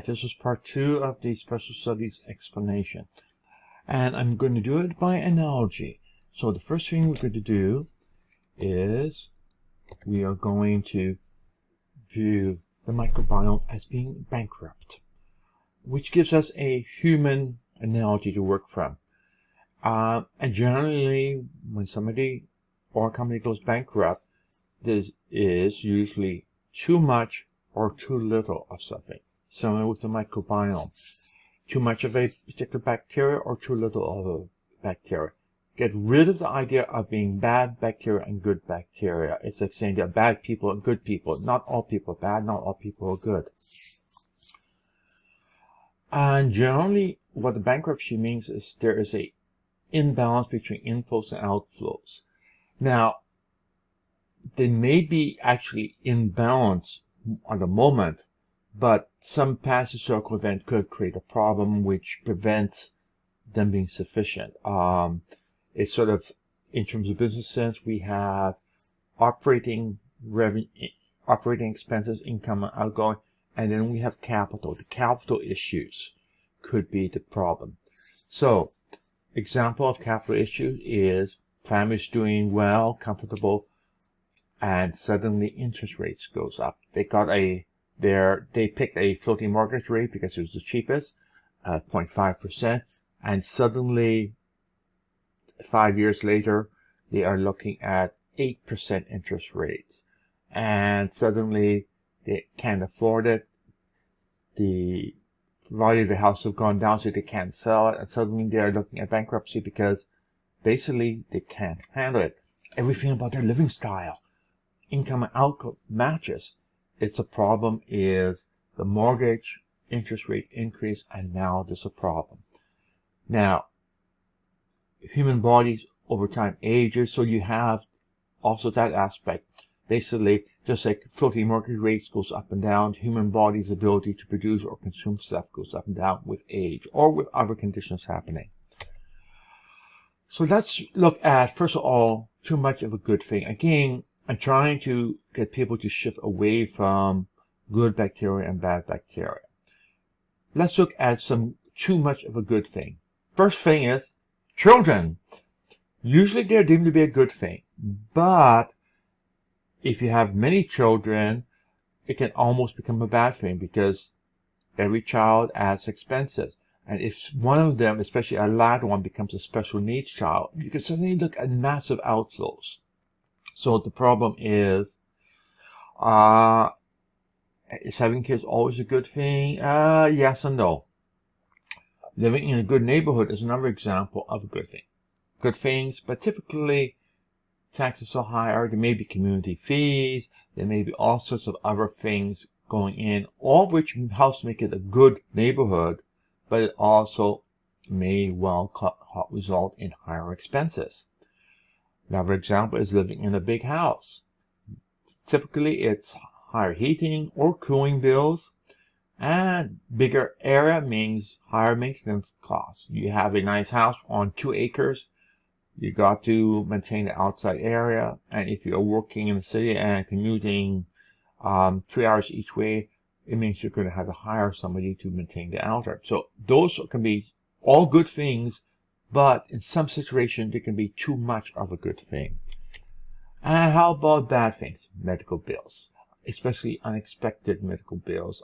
This is part 2 of the special studies explanation. And I'm going to do it by analogy. So the first thing we're going to do is we are going to view the microbiome as being bankrupt, which gives us a human analogy to work from. And generally, when somebody or a company goes bankrupt, this is usually too much or too little of something. Similar with the microbiome. Too much of a particular bacteria or too little of a bacteria. Get rid of the idea of being bad bacteria and good bacteria. It's like saying there are bad people and good people. Not all people are bad, not all people are good. And generally, what the bankruptcy means is there is a imbalance between inflows and outflows. Now, they may be actually in balance at the moment, but some past historical event could create a problem which prevents them being sufficient. It's sort of, in terms of business sense, we have operating revenue, operating expenses, income and outgoing, and then we have capital. The capital issues could be the problem. So, example of capital issues is families doing well, comfortable, and suddenly interest rates goes up. They picked a floating mortgage rate because it was the cheapest, 0.5%, and suddenly 5 years later they are looking at 8% interest rates, and suddenly they can't afford it. The value of the house have gone down, so they can't sell it, and suddenly they are looking at bankruptcy because basically they can't handle it. Everything about their living style, income and outcome matches. It's a problem is the mortgage interest rate increase, and now there's a problem. Now, human bodies over time ages, so you have also that aspect. Basically, just like floating mortgage rates goes up and down, human body's ability to produce or consume stuff goes up and down with age or with other conditions happening. So let's look at, first of all, too much of a good thing. Again, I'm trying to get people to shift away from good bacteria and bad bacteria. Let's look at some too much of a good thing. First thing is children. Usually they're deemed to be a good thing, but if you have many children, it can almost become a bad thing because every child adds expenses. And if one of them, especially a latter one, becomes a special needs child, you can suddenly look at massive outflows. So the problem is having kids always a good thing? Yes and no. Living in a good neighborhood is another example of a good thing. Good things, but typically taxes are higher. There may be community fees. There may be all sorts of other things going in, all of which helps make it a good neighborhood, but it also may well result in higher expenses. Another example is living in a big house. Typically, it's higher heating or cooling bills, and bigger area means higher maintenance costs. You have a nice house on 2 acres. You got to maintain the outside area, and if you're working in the city and commuting 3 hours each way, it means you're going to have to hire somebody to maintain the outer. So those can be all good things, but in some situations, they can be too much of a good thing. And how about bad things? Medical bills, especially unexpected medical bills.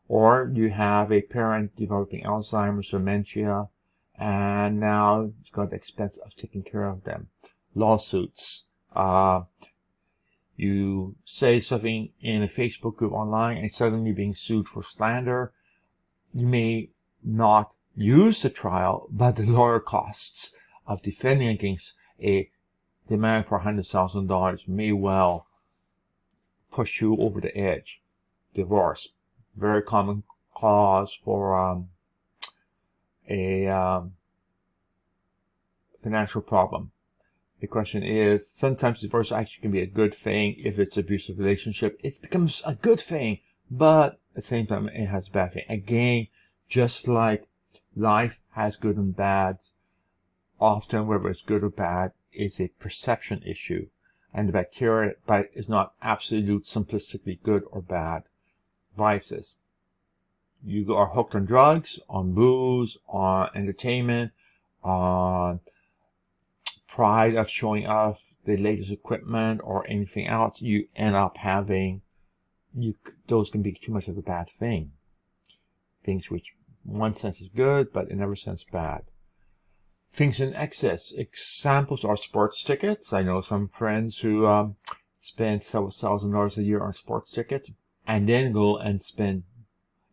Or you have a parent developing Alzheimer's or dementia, and now you've got the expense of taking care of them. Lawsuits. You say something in a Facebook group online and suddenly being sued for slander. You may not use the trial, but the lawyer costs of defending against a demand for $100,000 may well push you over the edge. Divorce, very common cause for a financial problem. The question is, sometimes divorce actually can be a good thing if it's an abusive relationship. It becomes a good thing, but at the same time, it has a bad thing. Again, just like life has good and bads, often whether it's good or bad, it's a perception issue. And the bacteria is not absolute, simplistically good or bad. Vices. you are hooked on drugs, on booze, on entertainment, on pride of showing off the latest equipment or anything else, you end up having, those can be too much of a bad thing. Things which in one sense is good, but in another sense bad. Things in excess. Examples are sports tickets. I know some friends who spend several $1,000s a year on sports tickets and then go and spend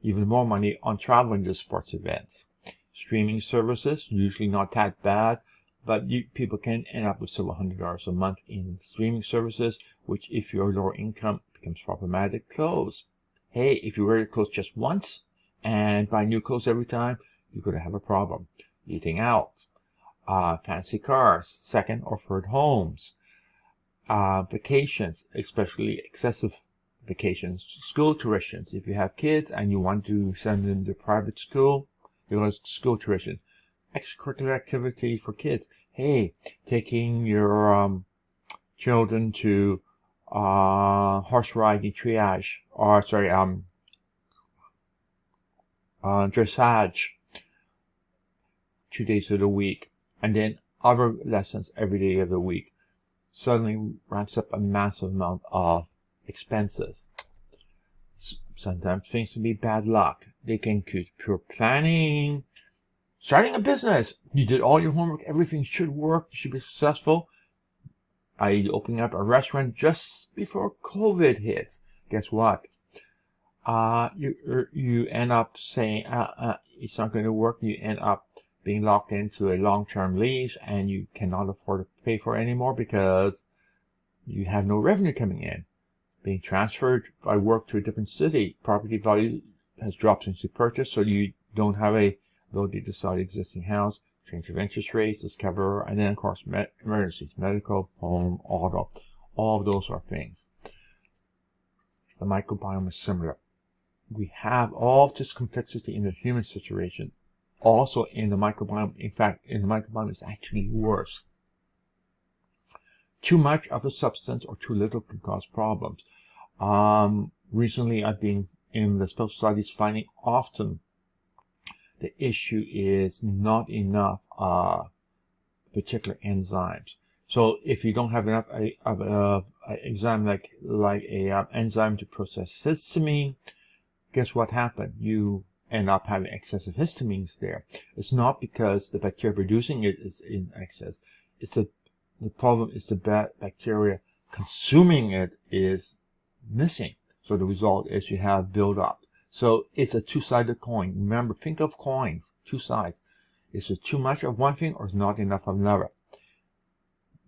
even more money on traveling to sports events. Streaming services, usually not that bad, but people can end up with several $100s a month in streaming services, which if you're lower income becomes problematic. Clothes. Hey, if you wear your clothes just once and buy new clothes every time, you're going to have a problem. Eating out. Fancy cars, second or third homes. Vacations, especially excessive vacations. School tuitions. If you have kids and you want to send them to private school, you go to school tuition. Extracurricular activity for kids. Hey, taking your children to horse riding dressage, two days of the week, and then other lessons every day of the week, suddenly racks up a massive amount of expenses. Sometimes things can be bad luck. They can include poor planning. Starting a business, you did all your homework, everything should work, you should be successful. I.e. opening up a restaurant just before COVID hits. Guess what? You end up saying, it's not going to work. You end up being locked into a long-term lease and you cannot afford to pay for it anymore because you have no revenue coming in. Being transferred by work to a different city, property value has dropped since you purchased, so you don't have a ability to sell the existing house. Change of interest rates, discover, and then of course emergencies, medical, home, auto. All of those are things. The microbiome is similar. We have all this complexity in the human situation. Also in the microbiome, in fact, in the microbiome it's actually worse. Too much of a substance or too little can cause problems. Recently I've been in the special studies finding often the issue is not enough particular enzymes. So if you don't have enough of an enzyme like a enzyme to process histamine, guess what happened? You end up having excessive histamines there. It's not because the bacteria producing it is in excess. The problem is the bacteria consuming it is missing. So the result is you have buildup. So it's a two-sided coin. Remember, think of coins, two sides. Is it too much of one thing or is not enough of another?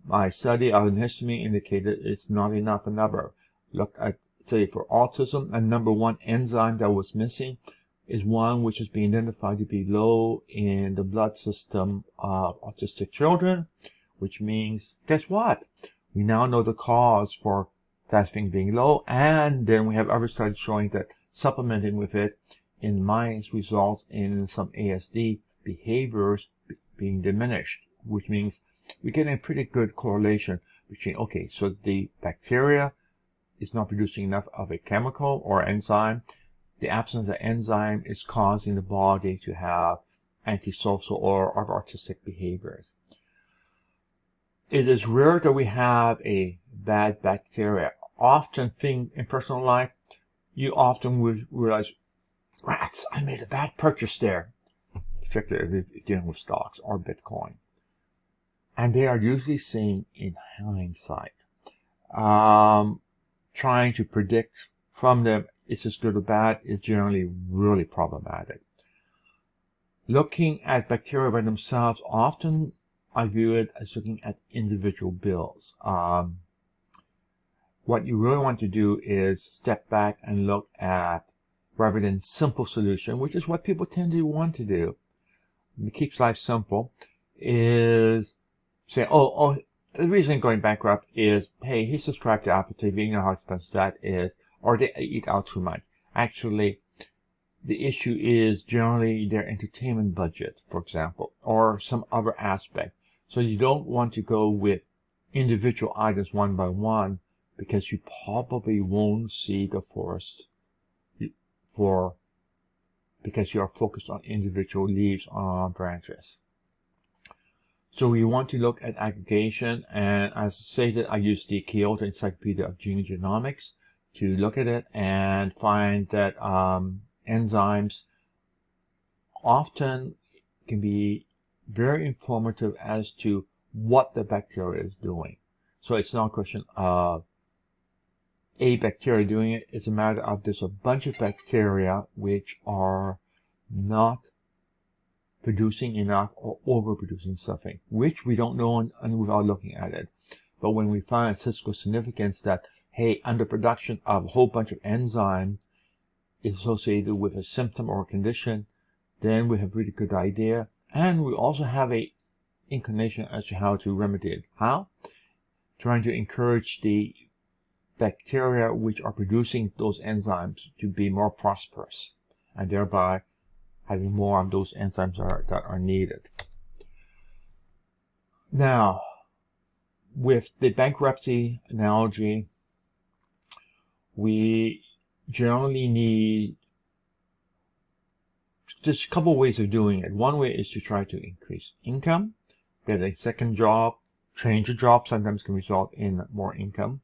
My study of histamine indicated it's not enough of another. Look at, say, for autism, a number one enzyme that was missing is one which is being identified to be low in the blood system of autistic children, which means, guess what? We now know the cause for that thing being low, and then we have other studies showing that supplementing with it in mice results in some ASD behaviors being diminished, which means we get a pretty good correlation between, okay, so the bacteria is not producing enough of a chemical or enzyme. The absence of the enzyme is causing the body to have antisocial or other artistic behaviors. It is rare that we have a bad bacteria. Often in personal life, you often would realize, rats, I made a bad purchase there, particularly if you're dealing with stocks or Bitcoin. And they are usually seen in hindsight. Trying to predict from them it's this good or bad is generally really problematic. Looking at bacteria by themselves, often I view it as looking at individual bills. What you really want to do is step back and look at, rather than simple solution, which is what people tend to want to do. It keeps life simple, is say, oh, the reason going bankrupt is, hey, he subscribed to Apple TV, you know how expensive that is, or they eat out too much. Actually, the issue is generally their entertainment budget, for example, or some other aspect. So you don't want to go with individual items one by one, because you probably won't see the forest for because you are focused on individual leaves on branches. So we want to look at aggregation, and as stated, I use the Kyoto Encyclopedia of Gene Genomics to look at it and find that enzymes often can be very informative as to what the bacteria is doing. So it's not a question of a bacteria doing it. It's a matter of there's a bunch of bacteria which are not producing enough or overproducing something, which we don't know without looking at it. But when we find statistical significance that, hey, underproduction of a whole bunch of enzymes is associated with a symptom or a condition, then we have a really good idea. And we also have a inclination as to how to remedy it. How? Trying to encourage the bacteria which are producing those enzymes to be more prosperous, and thereby having more of those enzymes that are needed. Now, with the bankruptcy analogy, we generally need just a couple of ways of doing it. One way is to try to increase income, get a second job, change a job sometimes can result in more income.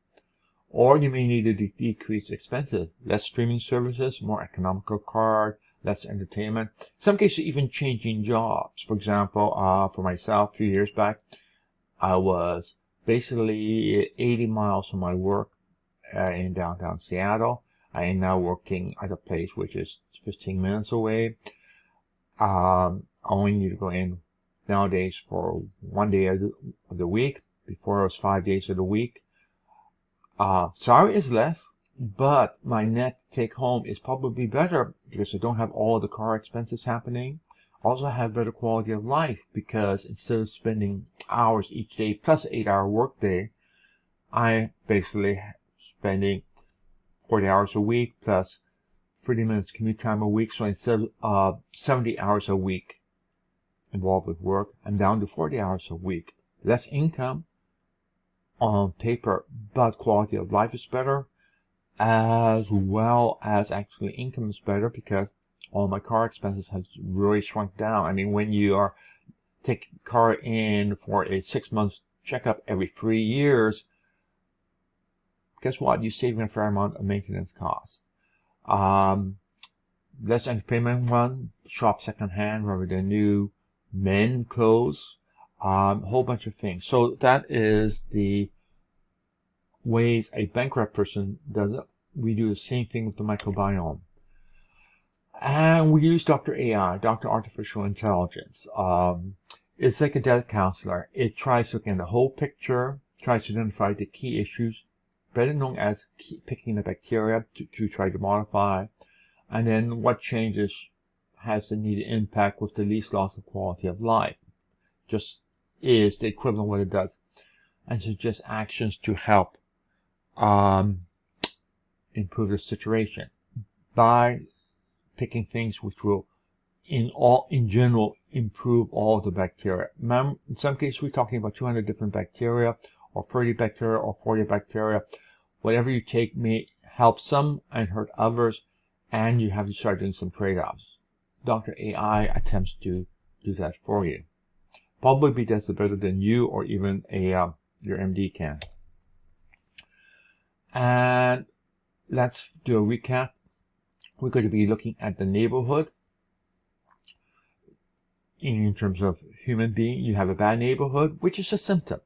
Or you may need to decrease expenses, less streaming services, more economical card, less entertainment. In some cases, even changing jobs. For example, for myself, a few years back, I was basically 80 miles from my work in downtown Seattle. I am now working at a place which is 15 minutes away. I only need to go in nowadays for 1 day of the week. Before it was 5 days of the week. Salary is less, but my net take home is probably better because I don't have all the car expenses happening. Also have better quality of life because instead of spending hours each day plus 8-hour workday, I basically spending 40 hours a week plus 30 minutes commute time a week. So instead of 70 hours a week involved with work, I'm down to 40 hours a week. Less income on paper, but quality of life is better, as well as actually income is better because all my car expenses has really shrunk down. I mean, when you are taking car in for a 6-month checkup every 3 years, guess what? You're saving a fair amount of maintenance costs. Less entertainment one, shop secondhand rather than new, men clothes, a whole bunch of things. So that is the ways a bankrupt person does it. We do the same thing with the microbiome. And we use Dr. AI, Dr. Artificial Intelligence. It's like a debt counselor. It tries to look at the whole picture, tries to identify the key issues, better known as picking the bacteria to try to modify, and then what changes has the needed impact with the least loss of quality of life. Just is the equivalent of what it does, and suggest actions to help improve the situation by picking things which will in general improve all the bacteria. In some cases we're talking about 200 different bacteria or 30 bacteria or 40 bacteria. Whatever you take may help some and hurt others, and you have to start doing some trade-offs. Dr. AI attempts to do that for you. Probably does it better than you or even your MD can. And let's do a recap. We're going to be looking at the neighborhood. In terms of human being, you have a bad neighborhood, which is a symptom.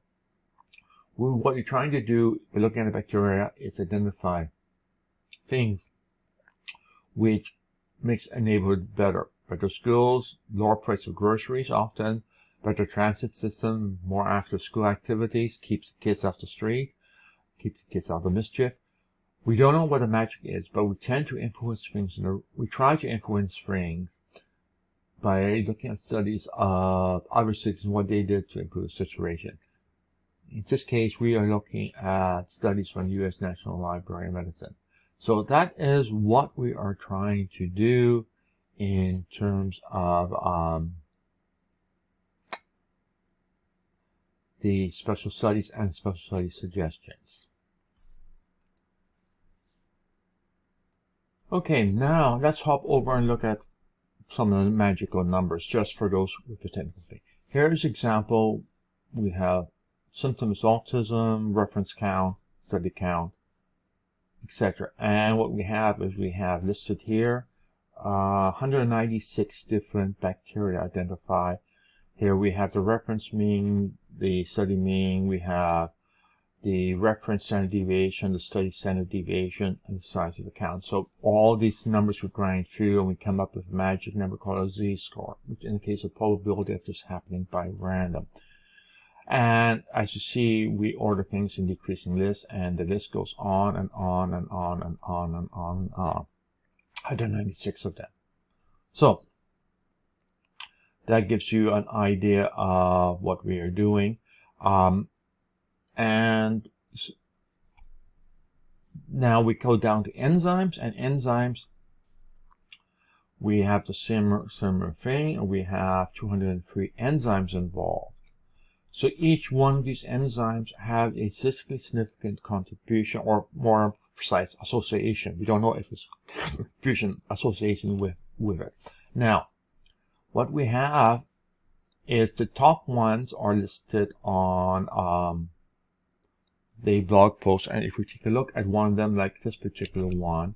What you're trying to do by looking at the bacteria is identify things which makes a neighborhood better. Better schools, lower price of groceries often, better transit system, more after school activities, keeps the kids off the street, keeps the kids out of mischief. We don't know what the magic is, but we tend to influence things. We try to influence things by looking at studies of other cities and what they did to improve the situation. In this case, we are looking at studies from the U.S. National Library of Medicine. So that is what we are trying to do in terms of the special studies and special studies suggestions. Okay, now let's hop over and look at some of the magical numbers just for those with the technical thing. Here's example. We have symptoms, autism, reference count, study count, etc. And what we have is we have listed here 196 different bacteria identified. Here we have the reference mean, the study mean, we have the reference standard deviation, the study standard deviation, and the size of the count. So all these numbers we grind through and we come up with a magic number called a z-score, which indicates the probability of this happening by random. And as you see, we order things in decreasing lists, and the list goes on and on and on and on and on and on. 196 of them. So that gives you an idea of what we are doing. And now we go down to enzymes, and enzymes, we have the similar thing. We have 203 enzymes involved. So each one of these enzymes have a statistically significant contribution, or more precise, association. We don't know if it's contribution association with it. Now, what we have is the top ones are listed on the blog post, and if we take a look at one of them, like this particular one,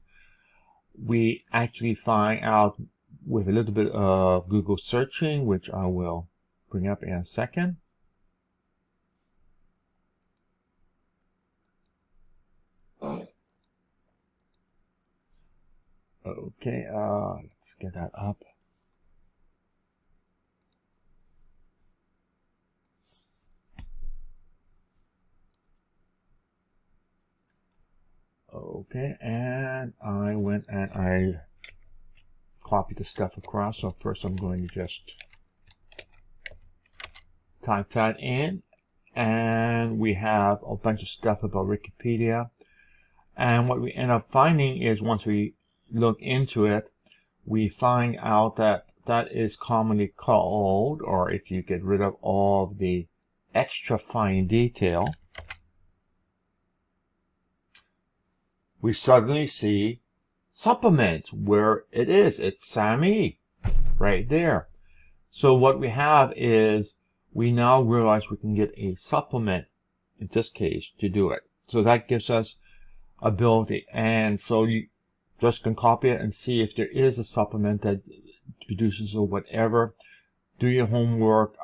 we actually find out with a little bit of Google searching, which I will bring up in a second. Okay, let's get that up. Okay, and I went and I copied the stuff across. So first I'm going to just type that in, and we have a bunch of stuff about Wikipedia. And what we end up finding is, once we look into it, we find out that that is commonly called, or if you get rid of all of the extra fine detail, we suddenly see supplements where it is. It's SAMe right there. So what we have is, we now realize we can get a supplement, in this case, to do it. So that gives us ability. And so you just can copy it and see if there is a supplement that produces or whatever. Do your homework.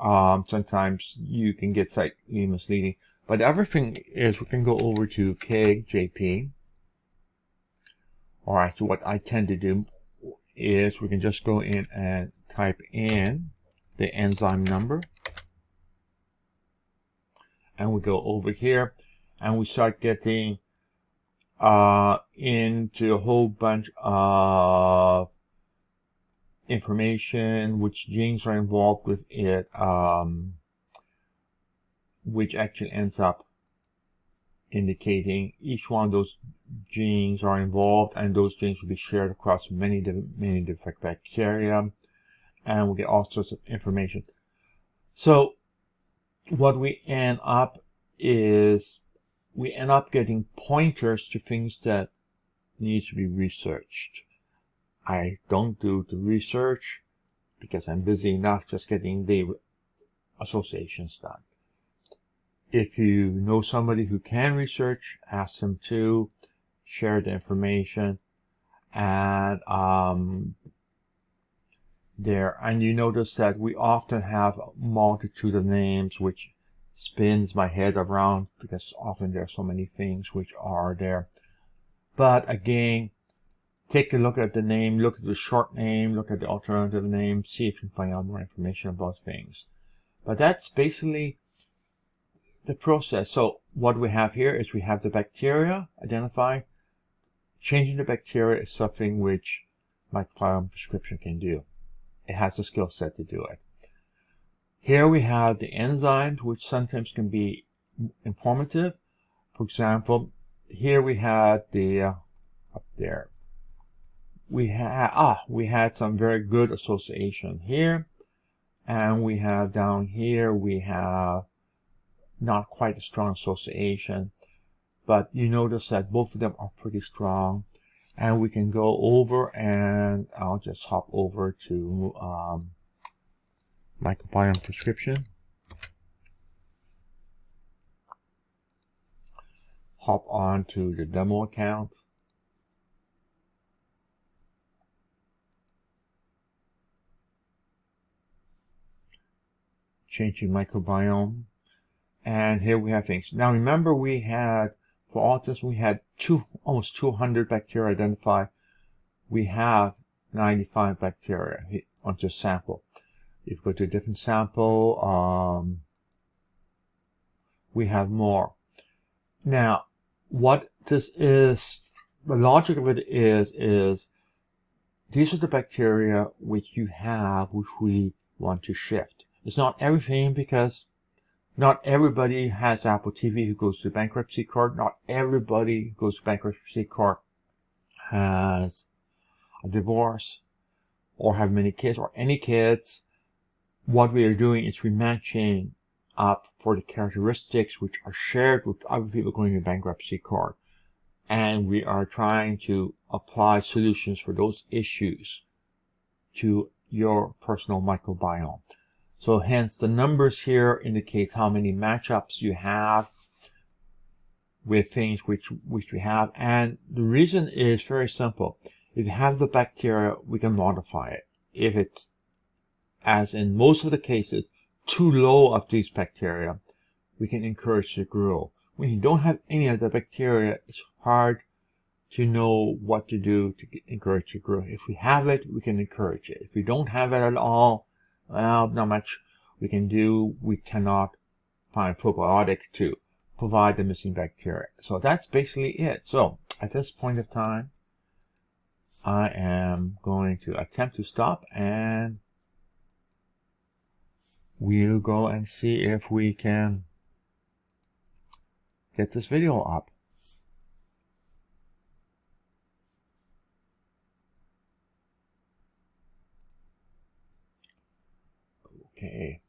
Sometimes you can get slightly misleading. But the other thing is, we can go over to KJP. All right, so what I tend to do is we can just go in and type in the enzyme number. And we go over here and we start getting into a whole bunch of information, which genes are involved with it, which actually ends up indicating each one of those genes are involved, and those genes will be shared across many different bacteria, and we'll get all sorts of information. So what we end up is, we end up getting pointers to things that need to be researched. I don't do the research because I'm busy enough just getting the associations done. If you know somebody who can research, ask them to share the information. And and you notice that we often have a multitude of names, which spins my head around because often there are so many things which are there. But again, take a look at the name, look at the short name, look at the alternative name, see if you can find out more information about things. But that's basically the process. So what we have here is we have the bacteria identified. Changing the bacteria is something which microbiome prescription can do. It has the skill set to do it. Here we have the enzymes, which sometimes can be informative. For example, here we had the up there. We had some very good association here, and we have down here we have not quite a strong association, but you notice that both of them are pretty strong. And we can go over, and I'll just hop over to microbiome prescription. Hop on to the demo account. Changing microbiome. And here we have things. Now remember, we had, for autism, we had almost 200 bacteria identified. We have 95 bacteria on just sample. If you go to a different sample, we have more. Now, what this is, the logic of it is these are the bacteria which you have, which we want to shift. It's not everything, because not everybody has Apple TV who goes to bankruptcy court. Not everybody who goes to bankruptcy court has a divorce or have many kids or any kids. What we are doing is we're matching up for the characteristics which are shared with other people going to bankruptcy court. And we are trying to apply solutions for those issues to your personal microbiome. So hence the numbers here indicate how many matchups you have with things which we have. And the reason is very simple. If you have the bacteria, we can modify it. If it's, as in most of the cases, too low of these bacteria, we can encourage to grow. When you don't have any of the bacteria, it's hard to know what to do to encourage to grow. If we have it, we can encourage it. If we don't have it at all, well, not much we can do. We cannot find probiotic to provide the missing bacteria. So that's basically it. So at this point of time, I am going to attempt to stop, and we'll go and see if we can get this video up. Okay.